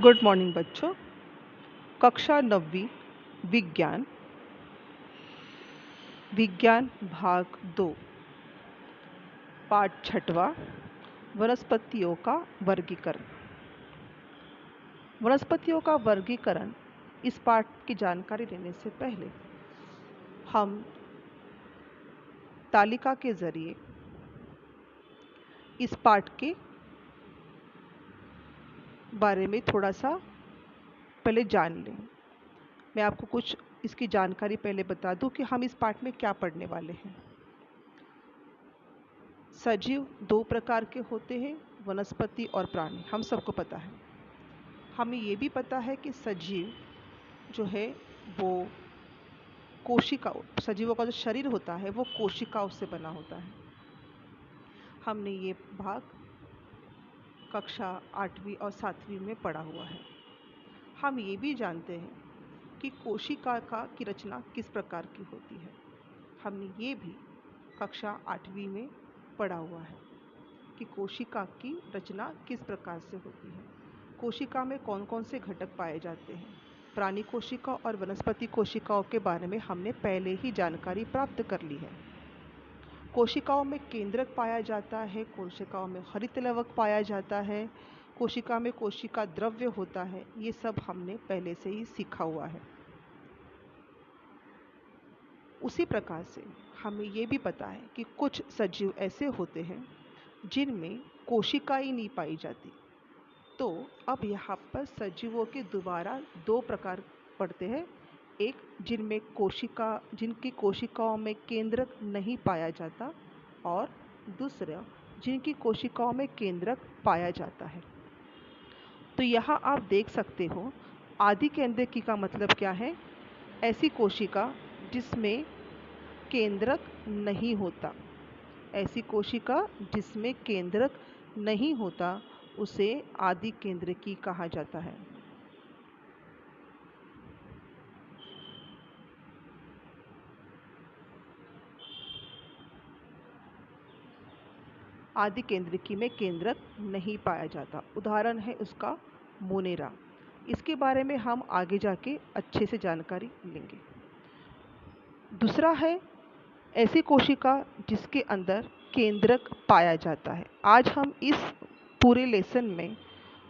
Good morning बच्चों। कक्षा 9वीं विज्ञान विज्ञान भाग 2 पाठ 6वां वनस्पतियों का वर्गीकरण। वनस्पतियों का वर्गीकरण इस पाठ की जानकारी लेने से पहले हम तालिका के जरिए इस पाठ के बारे में थोड़ा सा पहले जान लें। मैं आपको कुछ इसकी जानकारी पहले बता दूं कि हम इस पाठ में क्या पढ़ने वाले हैं। सजीव दो प्रकार के होते हैं, वनस्पति और प्राणी। हम सबको पता है। हमें ये भी पता है कि सजीव जो है वो कोशिकाओं, सजीवों का जो शरीर होता है वो कोशिकाओं से बना होता है। हमने ये भाग कक्षा 8वीं और 7वीं में पढ़ा हुआ है। हम ये भी जानते हैं कि कोशिका की रचना किस प्रकार की होती है। हमने ये भी कक्षा 8वीं में पढ़ा हुआ है कि कोशिका की रचना किस प्रकार से होती है। कोशिका में कौन कौन से घटक पाए जाते हैं। प्राणी कोशिका और वनस्पति कोशिकाओं के बारे में हमने पहले ही जानकारी प्राप्त कर ली है। कोशिकाओं में केंद्रक पाया जाता है, कोशिकाओं में हरित लवक पाया जाता है, कोशिका में कोशिका द्रव्य होता है। ये सब हमने पहले से ही सीखा हुआ है। उसी प्रकार से हमें ये भी पता है कि कुछ सजीव ऐसे होते हैं जिनमें कोशिका ही नहीं पाई जाती। तो अब यहाँ पर सजीवों के दोबारा दो प्रकार पड़ते हैं। एक जिनकी कोशिकाओं में केंद्रक नहीं पाया जाता, और दूसरा जिनकी कोशिकाओं में केंद्रक पाया जाता है। तो यहाँ आप देख सकते हो, आदि केंद्रकी का मतलब क्या है। ऐसी कोशिका जिसमें केंद्रक नहीं होता, ऐसी कोशिका जिसमें केंद्रक नहीं होता उसे आदि केंद्रकी कहा जाता है। आदि केंद्रकी में केंद्रक नहीं पाया जाता। उदाहरण है उसका मोनेरा। इसके बारे में हम आगे जाके अच्छे से जानकारी लेंगे। दूसरा है ऐसी कोशिका जिसके अंदर केंद्रक पाया जाता है। आज हम इस पूरे लेसन में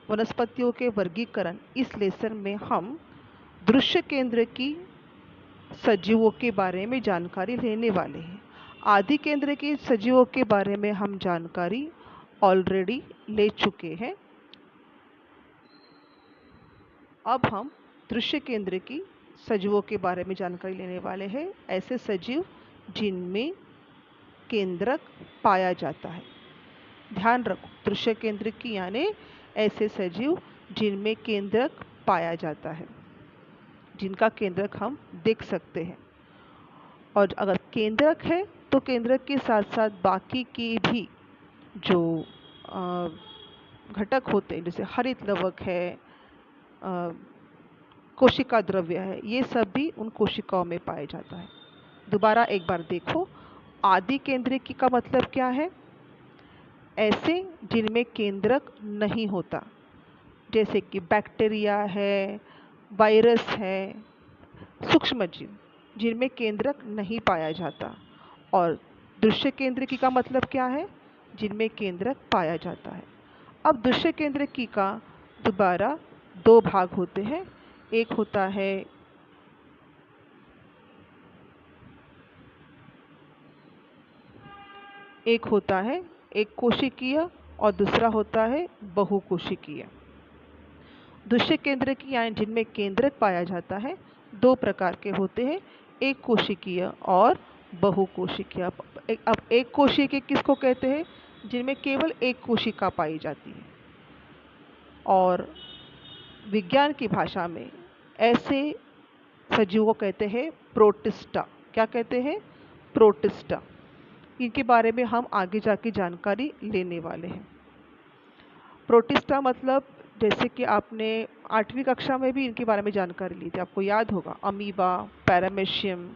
वनस्पतियों के वर्गीकरण, इस लेसन में हम दृश्य केंद्रकी सजीवों के बारे में जानकारी लेने वाले हैं। आदि केंद्रकी सजीवों के बारे में हम जानकारी ऑलरेडी ले चुके हैं। अब हम दृश्य केंद्रकी सजीवों के बारे में जानकारी लेने वाले हैं। ऐसे सजीव जिनमें केंद्रक पाया जाता है। ध्यान रखो, दृश्य केंद्रकी यानी ऐसे सजीव जिनमें केंद्रक पाया जाता है, जिनका केंद्रक हम देख सकते हैं। और अगर केंद्रक है तो केंद्रक के साथ साथ बाकी के भी जो घटक होते हैं, जैसे हरित लवक है, कोशिका द्रव्य है, ये सब भी उन कोशिकाओं में पाया जाता है। दोबारा एक बार देखो, आदि केंद्रकी का मतलब क्या है। ऐसे जिनमें केंद्रक नहीं होता, जैसे कि बैक्टीरिया है, वायरस है, सूक्ष्मजीव जिनमें केंद्रक नहीं पाया जाता। और दृश्य केंद्रकी का मतलब क्या है, जिनमें केंद्रक पाया जाता है। अब दृश्य केंद्रकी का दोबारा दो भाग होते हैं। एक होता है एक कोशिकीय और दूसरा होता है बहुकोशिकीय। दृश्य केंद्रकी यानी जिनमें केंद्रक पाया जाता है दो प्रकार के होते हैं, एक कोशिकीय और बहुकोशिकीय। अब एक कोशिकीय किसको कहते हैं, जिनमें केवल एक कोशिका पाई जाती है। और विज्ञान की भाषा में ऐसे सजीवों को कहते हैं प्रोटिस्टा। क्या कहते हैं, प्रोटिस्टा। इनके बारे में हम आगे जाके जानकारी लेने वाले हैं। प्रोटिस्टा मतलब, जैसे कि आपने 8वीं कक्षा में भी इनके बारे में जानकारी ली थी, आपको याद होगा, अमीबा, पैरामेशियम,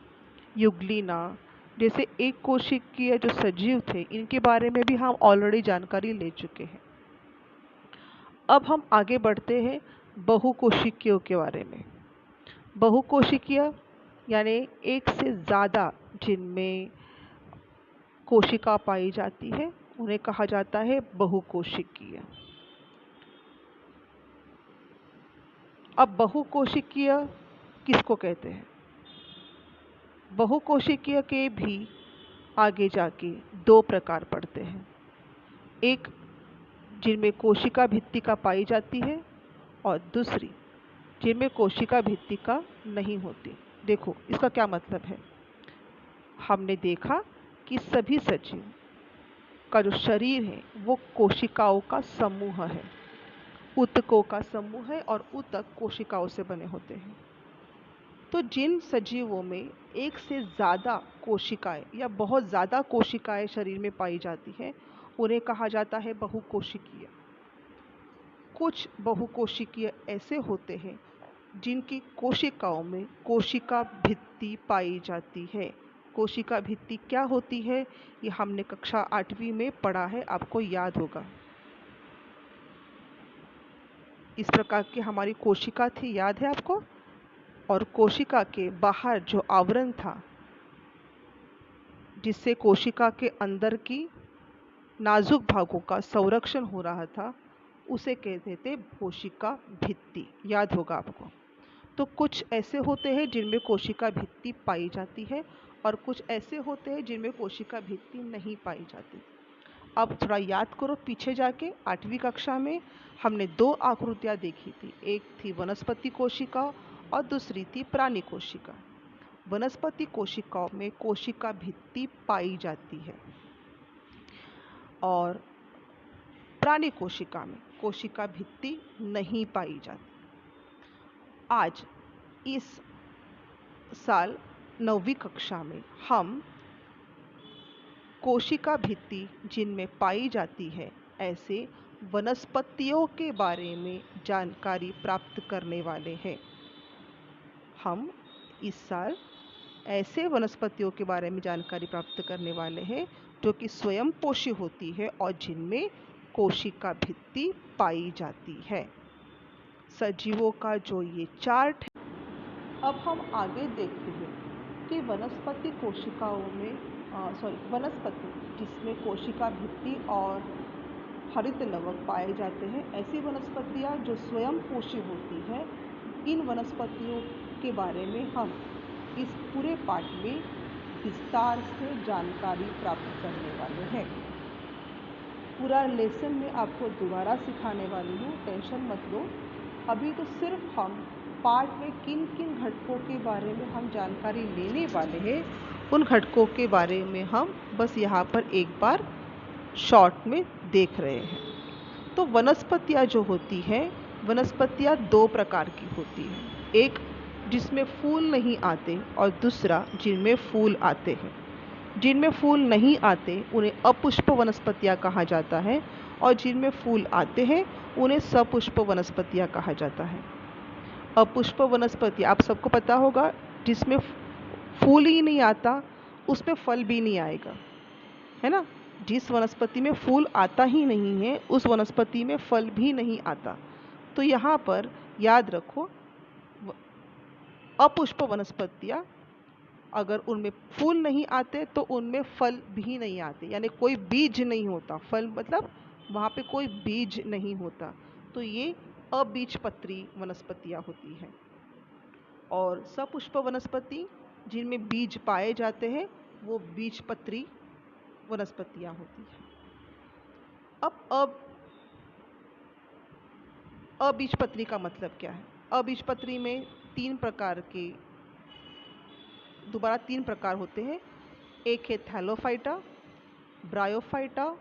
युग्लिना जैसे एक कोशिकीय जो सजीव थे, इनके बारे में भी हम ऑलरेडी जानकारी ले चुके हैं। अब हम आगे बढ़ते हैं बहुकोशिकीयों के बारे में। बहुकोशिकीय यानी एक से ज़्यादा जिनमें कोशिका पाई जाती है उन्हें कहा जाता है बहुकोशिकीय। अब बहुकोशिकीय किसको कहते हैं? बहुकोशिकीय के भी आगे जाके दो प्रकार पड़ते हैं। एक जिनमें कोशिका भित्तिका पाई जाती है और दूसरी जिनमें कोशिका भित्तिका नहीं होती। देखो इसका क्या मतलब है। हमने देखा कि सभी सजीव का जो शरीर है वो कोशिकाओं का समूह है, ऊतकों का समूह है और ऊतक कोशिकाओं से बने होते हैं। तो जिन सजीवों में एक से ज़्यादा कोशिकाएं या बहुत ज़्यादा कोशिकाएं शरीर में पाई जाती हैं उन्हें कहा जाता है बहुकोशिकीय। कुछ बहुकोशिकीय ऐसे होते हैं जिनकी कोशिकाओं में कोशिका भित्ति पाई जाती है। कोशिका भित्ति क्या होती है ये हमने कक्षा 8वीं में पढ़ा है, आपको याद होगा। इस प्रकार की हमारी कोशिका थी, याद है आपको? और कोशिका के बाहर जो आवरण था जिससे कोशिका के अंदर की नाजुक भागों का संरक्षण हो रहा था उसे कहते थे कोशिका भित्ति, याद होगा आपको। तो कुछ ऐसे होते हैं जिनमें कोशिका भित्ति पाई जाती है और कुछ ऐसे होते हैं जिनमें कोशिका भित्ति नहीं पाई जाती। अब थोड़ा याद करो, पीछे जाके 8वीं कक्षा में हमने दो आकृतियाँ देखी थी। एक थी वनस्पति कोशिका और दूसरी थी प्राणी कोशिका। वनस्पति कोशिकाओं में कोशिका भित्ति पाई जाती है और प्राणी कोशिका में कोशिका भित्ति नहीं पाई जाती। आज इस साल 9वीं कक्षा में हम कोशिका भित्ति जिनमें पाई जाती है ऐसे वनस्पतियों के बारे में जानकारी प्राप्त करने वाले हैं। हम इस साल ऐसे वनस्पतियों के बारे में जानकारी प्राप्त करने वाले हैं जो कि स्वयं पोषी होती है और जिनमें कोशिका भित्ति पाई जाती है। सजीवों का जो ये चार्ट है। अब हम आगे देखते हैं कि वनस्पति कोशिकाओं में वनस्पति जिसमें कोशिका भित्ति और हरित लवक पाए जाते हैं, ऐसी वनस्पतियाँ जो स्वयं पोषी होती है, इन वनस्पतियों के बारे में हम इस पूरे पाठ में विस्तार से जानकारी प्राप्त करने वाले हैं। पूरा लेसन में आपको दोबारा सिखाने वाली हूँ, टेंशन मत लो। अभी तो सिर्फ हम पाठ में किन किन घटकों के बारे में हम जानकारी लेने वाले हैं उन घटकों के बारे में हम बस यहाँ पर एक बार शॉर्ट में देख रहे हैं। तो वनस्पतियाँ जो होती हैं, वनस्पतियाँ दो प्रकार की होती हैं। एक जिसमें फूल नहीं आते और दूसरा जिनमें फूल आते हैं। जिनमें फूल नहीं आते उन्हें अपुष्प वनस्पतियाँ कहा जाता है और जिनमें फूल आते हैं उन्हें सपुष्प वनस्पतियाँ कहा जाता है। अपुष्प वनस्पति आप सबको पता होगा, जिसमें फूल ही नहीं आता उसमें फल भी नहीं आएगा, है ना। जिस वनस्पति में फूल आता ही नहीं है उस वनस्पति में फल भी नहीं आता। तो यहाँ पर याद रखो, अपुष्प वनस्पतियाँ अगर उनमें फूल नहीं आते तो उनमें फल भी नहीं आते, यानी कोई बीज नहीं होता। फल मतलब वहाँ पे कोई बीज नहीं होता। तो ये अबीजपत्री वनस्पतियाँ होती हैं। और सपुष्प वनस्पति जिनमें बीज पाए जाते हैं वो बीजपत्री वनस्पतियाँ होती हैं। अब अबीजपत्री का मतलब क्या है? अबीजपत्री में तीन प्रकार होते हैं। एक है थैलोफाइटा, ब्रायोफाइटा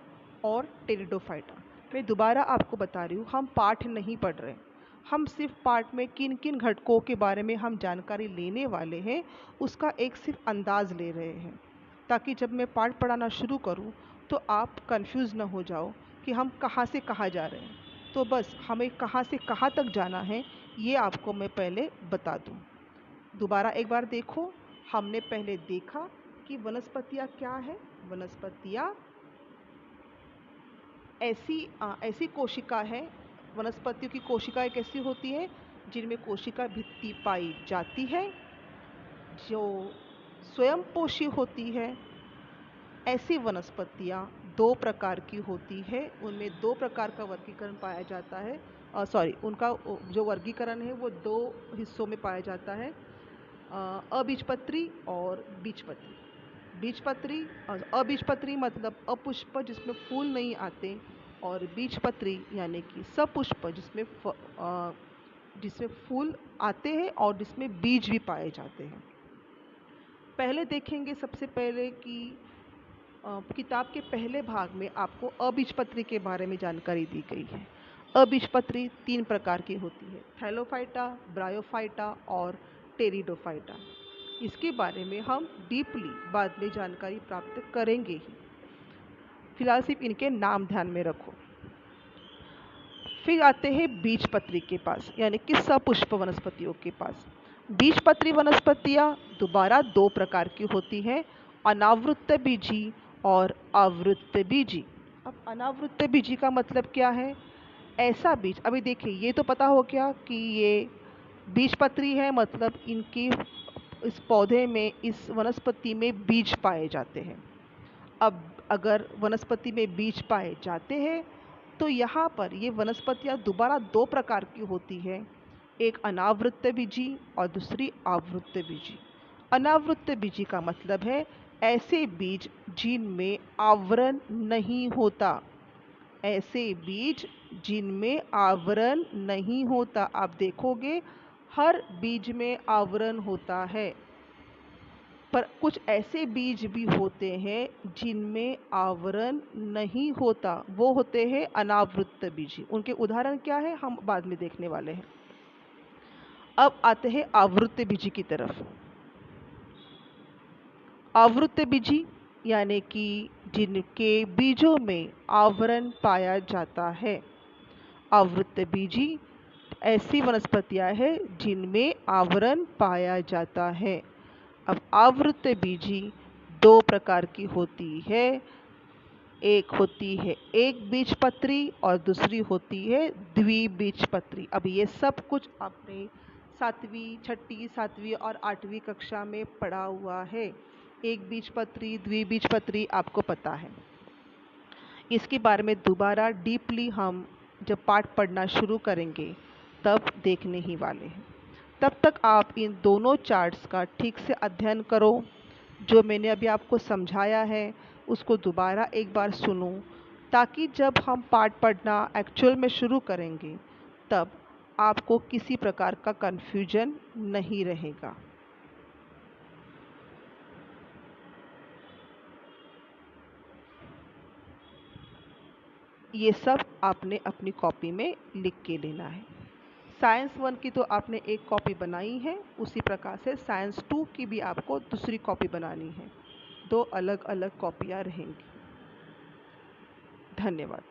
और टेरिडोफाइटा। मैं दोबारा आपको बता रही हूँ, हम पाठ नहीं पढ़ रहे, हम सिर्फ पाठ में किन किन घटकों के बारे में हम जानकारी लेने वाले हैं उसका एक सिर्फ अंदाज़ ले रहे हैं, ताकि जब मैं पाठ पढ़ाना शुरू करूँ तो आप कंफ्यूज ना हो जाओ कि हम कहाँ से कहाँ जा रहे हैं। तो बस हमें कहाँ से कहाँ तक जाना है ये आपको मैं पहले बता दूँ। दोबारा एक बार देखो, हमने पहले देखा कि वनस्पतियाँ क्या है। वनस्पतियाँ ऐसी कोशिका है वनस्पतियों की कोशिकाएं कैसी होती हैं? जिनमें कोशिका भित्ति पाई जाती है, जो स्वयंपोषी होती है। ऐसी वनस्पतियाँ दो प्रकार की होती है, उनमें दो प्रकार का वर्गीकरण पाया जाता है। उनका जो वर्गीकरण है वो दो हिस्सों में पाया जाता है, अबीजपत्री और बीजपत्री। बीजपत्री और अबीजपत्री मतलब अपुष्प जिसमें फूल नहीं आते, और बीजपत्री यानी कि सपुष्प जिसमें फूल आते हैं और जिसमें बीज भी पाए जाते हैं। पहले देखेंगे सबसे पहले कि किताब के पहले भाग में आपको अबीजपत्री के बारे में जानकारी दी गई है। अबीजपत्री 3 प्रकार की होती है, थैलोफाइटा, ब्रायोफाइटा और टेरिडोफाइटा। इसके बारे में हम डीपली बाद में जानकारी प्राप्त करेंगे ही, फिलहाल सिर्फ इनके नाम ध्यान में रखो। फिर आते हैं बीजपत्री के पास, यानी कि सपुष्प वनस्पतियों के पास। बीजपत्री वनस्पतियाँ दोबारा दो प्रकार की होती हैं, अनावृत्त बीजी और आवृत्त बीजी। अब अनावृत्त बीजी का मतलब क्या है? ऐसा बीज, अभी देखिए ये तो पता हो गया कि ये बीजपत्री है, मतलब इनकी इस पौधे में, इस वनस्पति में बीज पाए जाते हैं। अब अगर वनस्पति में बीज पाए जाते हैं तो यहाँ पर ये वनस्पतियाँ दोबारा दो प्रकार की होती है, एक अनावृत्त बीजी और दूसरी आवृत्त बीजी। अनावृत्त बीजी का मतलब है ऐसे बीज जिनमें आवरण नहीं होता, ऐसे बीज जिनमें आवरण नहीं होता। आप देखोगे हर बीज में आवरण होता है, पर कुछ ऐसे बीज भी होते हैं जिनमें आवरण नहीं होता, वो होते हैं अनावृत्त बीजी। उनके उदाहरण क्या है हम बाद में देखने वाले हैं। अब आते हैं आवृत्त बीजी की तरफ। आवृत्त बीजी यानी कि जिनके बीजों में आवरण पाया जाता है। आवृत्त बीजी ऐसी वनस्पतियां हैं जिनमें आवरण पाया जाता है। अब आवृत्त बीजी दो प्रकार की होती है, एक होती है एक बीजपत्री और दूसरी होती है द्विबीजपत्री। अब ये सब कुछ आपने 7वीं, 6ठी, 7वीं और 8वीं कक्षा में पढ़ा हुआ है। एक बीजपत्री, द्विबीजपत्री आपको पता है। इसके बारे में दोबारा डीपली हम जब पाठ पढ़ना शुरू करेंगे तब देखने ही वाले हैं। तब तक आप इन दोनों चार्ट्स का ठीक से अध्ययन करो। जो मैंने अभी आपको समझाया है उसको दोबारा एक बार सुनो, ताकि जब हम पाठ पढ़ना एक्चुअल में शुरू करेंगे तब आपको किसी प्रकार का कन्फ्यूजन नहीं रहेगा। ये सब आपने अपनी कॉपी में लिख के लेना है। साइंस 1 की तो आपने एक कॉपी बनाई है, उसी प्रकार से साइंस 2 की भी आपको दूसरी कॉपी बनानी है। दो अलग अलग कॉपियाँ रहेंगी। धन्यवाद।